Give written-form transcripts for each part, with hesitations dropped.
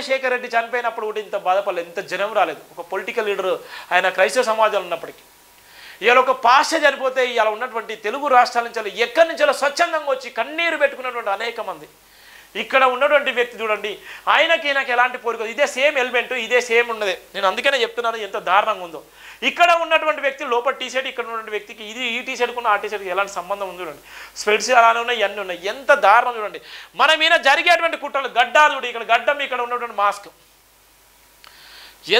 రాజశేఖర రెడ్డి చనిపోయినప్పుడు కూడా ఇంత బాధపడలేదు, ఇంత జనం రాలేదు. ఒక పొలిటికల్ లీడర్ ఆయన క్రైస్తవ సమాజంలో ఉన్నప్పటికీ. ఇవాళ ఒక పాస్టర్ చనిపోతే ఇవాళ ఉన్నటువంటి తెలుగు రాష్ట్రాల నుంచి ఎక్కడి నుంచో స్వచ్ఛందంగా వచ్చి కన్నీరు పెట్టుకున్నటువంటి అనేక మంది. ఇక్కడ ఉన్నటువంటి వ్యక్తి చూడండి, ఆయనకి నాకు ఎలాంటి పోలిక, ఇదే సేమ్ ఎలిమెంట్, ఇదే సేమ్ ఉన్నదే. నేను అందుకనే చెప్తున్నాను ఎంత దారుణంగా ఉందో. ఇక్కడ ఉన్నటువంటి వ్యక్తి లోపల టీషర్ట్, ఇక్కడ ఉన్నటువంటి వ్యక్తికి ఇది ఈ టీషర్ట్ కున్న ఆ టీషర్ట్కి ఎలాంటి సంబంధం ఉంది చూడండి. స్పెట్స్ అలానే ఉన్నాయి, ఇవన్నీ ఉన్నాయి. ఎంత దారుణం చూడండి. మన మీద జరిగేటువంటి కుట్రలు, గడ్డాలు చూడు, ఇక్కడ గడ్డం, ఇక్కడ ఉన్నటువంటి మాస్క్.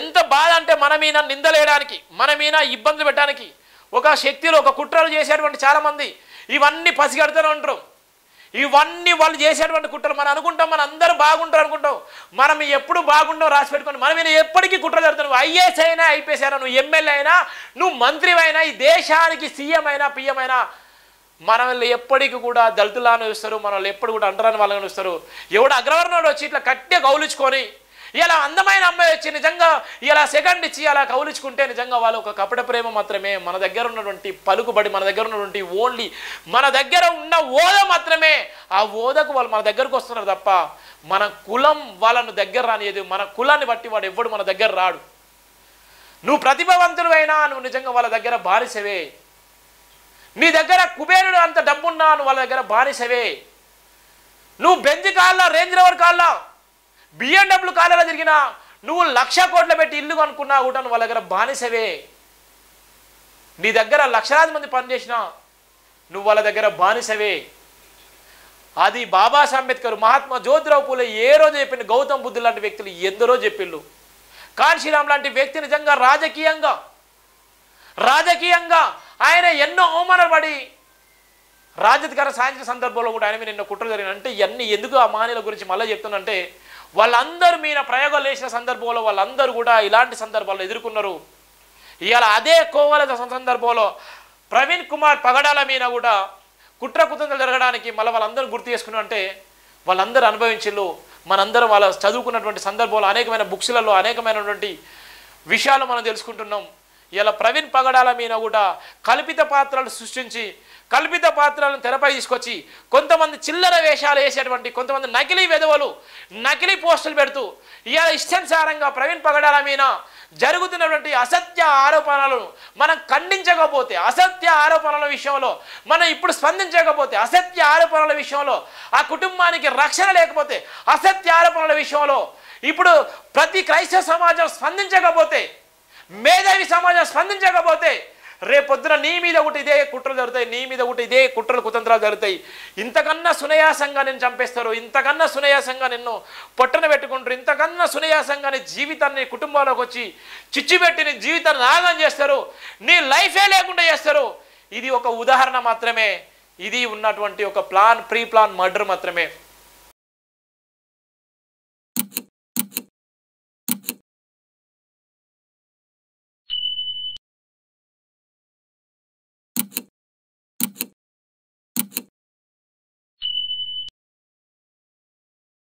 ఎంత బాధ అంటే మన మీద నిందలేయడానికి, మన మీద ఇబ్బందులు పెట్టడానికి ఒక శక్తిలో ఒక కుట్రలు చేసేటువంటి చాలామంది ఇవన్నీ పసిగడుతూనే ఉంటారు. ఇవన్నీ వాళ్ళు చేసేటువంటి కుట్రలు. మనం అనుకుంటాం మన అందరూ బాగుంటారు అనుకుంటాం, మనం ఎప్పుడు బాగుంటాం రాసి పెట్టుకోండి. మన మీద ఎప్పటికీ కుట్రలు జరుగుతావు. ఐఏఎస్ అయినా, ఐపీఎస్ అయినా, నువ్వు ఎమ్మెల్యే అయినా, నువ్వు మంత్రి అయినా, ఈ దేశానికి సీఎం అయినా, పిఎం అయినా, మనల్ని ఎప్పటికీ కూడా దళితులాను చూస్తారు, మనల్ని ఎప్పుడు కూడా అంటరాని వాళ్ళని చూస్తారు. ఎవడు అగ్రవర్ణుడు వచ్చి ఇట్లా గట్టిగా కౌలించుకొని ఇలా అందమైన అమ్మాయి వచ్చి నిజంగా ఇలా సెకండ్ ఇచ్చి అలా కౌలించుకుంటే నిజంగా వాళ్ళు ఒక కపట ప్రేమ మాత్రమే. మన దగ్గర ఉన్నటువంటి పలుకుబడి, మన దగ్గర ఉన్నటువంటి ఓన్లీ మన దగ్గర ఉన్న ఓద మాత్రమే, ఆ ఓదకు వాళ్ళు మన దగ్గరకు వస్తున్నారు తప్ప మన కులం వాళ్ళను దగ్గర రానియదు. మన కులాన్ని బట్టి వాడు ఎవ్వడు మన దగ్గర రాడు. నువ్వు ప్రతిభావంతుడు అయినా నువ్వు నిజంగా వాళ్ళ దగ్గర బానిసవే. నీ దగ్గర కుబేరుడు అంత డబ్బున్నా నువ్వు వాళ్ళ దగ్గర బానిసవే. నువ్వు బెంజ్ కాళ్ళ, రేంజ్ రోవర్ కాళ్ళ, BMW కాళ్ళలో తిరిగినా, నువ్వు 1,00,000 కోట్లు పెట్టి ఇల్లు కొనుక్కున్నా కూడా నువ్వు వాళ్ళ దగ్గర బానిసవే. నీ దగ్గర లక్షలాది మంది పనిచేసినా నువ్వు వాళ్ళ దగ్గర బానిసవే. అది బాబాసాహెబ్ అంబేద్కర్, మహాత్మా జ్యోతిరావు పూలే ఏ రోజు చెప్పిండు, గౌతమ్ బుద్ధుడు లాంటి వ్యక్తులు ఎందరో చెప్పిండు. కాన్షీరామ్ లాంటి వ్యక్తి నిజంగా రాజకీయంగా ఆయన ఎన్నో అవమానాలు పడి రాజధికార సాధించిన సందర్భంలో కూడా ఆయన మీద ఎన్నో కుట్రలు జరిగిన. అంటే ఇవన్నీ ఎందుకు ఆ మహనీయుల గురించి మళ్ళీ చెప్తున్నంటే, వాళ్ళందరూ మీద ప్రయోగాలు వేసిన సందర్భంలో వాళ్ళందరూ కూడా ఇలాంటి సందర్భాల్లో ఎదుర్కొన్నారు. ఇవాళ అదే కోవల సందర్భంలో ప్రవీణ్ కుమార్ పగడాల మీద కూడా కుట్రకుతంత్రాలు జరగడానికి మళ్ళీ వాళ్ళందరూ గుర్తు చేసుకున్నారు. అంటే వాళ్ళందరూ అనుభవించిళ్ళు. మనందరం వాళ్ళ చదువుకున్నటువంటి సందర్భంలో అనేకమైన బుక్స్లలో అనేకమైనటువంటి విషయాలు మనం తెలుసుకుంటున్నాం. ఇలా ప్రవీణ్ పగడాల మీద కూడా కల్పిత పాత్రలు సృష్టించి, కల్పిత పాత్రలను తెరపై తీసుకొచ్చి కొంతమంది చిల్లర వేషాలు వేసేటువంటి కొంతమంది నకిలీ వెధవలు నకిలీ పోస్టులు పెడుతూ ఇవాళ ఇష్టానుసారంగా ప్రవీణ్ పగడాల మీద జరుగుతున్నటువంటి అసత్య ఆరోపణలను మనం ఖండించకపోతే, అసత్య ఆరోపణల విషయంలో మనం ఇప్పుడు స్పందించకపోతే, అసత్య ఆరోపణల విషయంలో ఆ కుటుంబానికి రక్షణ లేకపోతే, అసత్య ఆరోపణల విషయంలో ఇప్పుడు ప్రతి క్రైస్తవ సమాజం స్పందించకపోతే, మేధావి సమాజం స్పందించకపోతే, రేపొద్దున నీ మీద ఒకటి ఇదే కుట్రలు జరుగుతాయి, నీ మీద ఒకటి ఇదే కుట్రలు కుతంత్రాలు జరుగుతాయి. ఇంతకన్నా సునయాసంగా నేను చంపేస్తారు, ఇంతకన్నా సునయాసంగా నిన్ను పొట్టన పెట్టుకుంటారు, ఇంతకన్నా సునయాసంగా నీ జీవితాన్ని కుటుంబంలోకి వచ్చి చిచ్చుపెట్టి నీ జీవితాన్ని నాగం చేస్తారు, నీ లైఫే లేకుండా చేస్తారు. ఇది ఒక ఉదాహరణ మాత్రమే. ఇది ఉన్నటువంటి ఒక ప్రీ ప్లాన్ మర్డర్ మాత్రమే.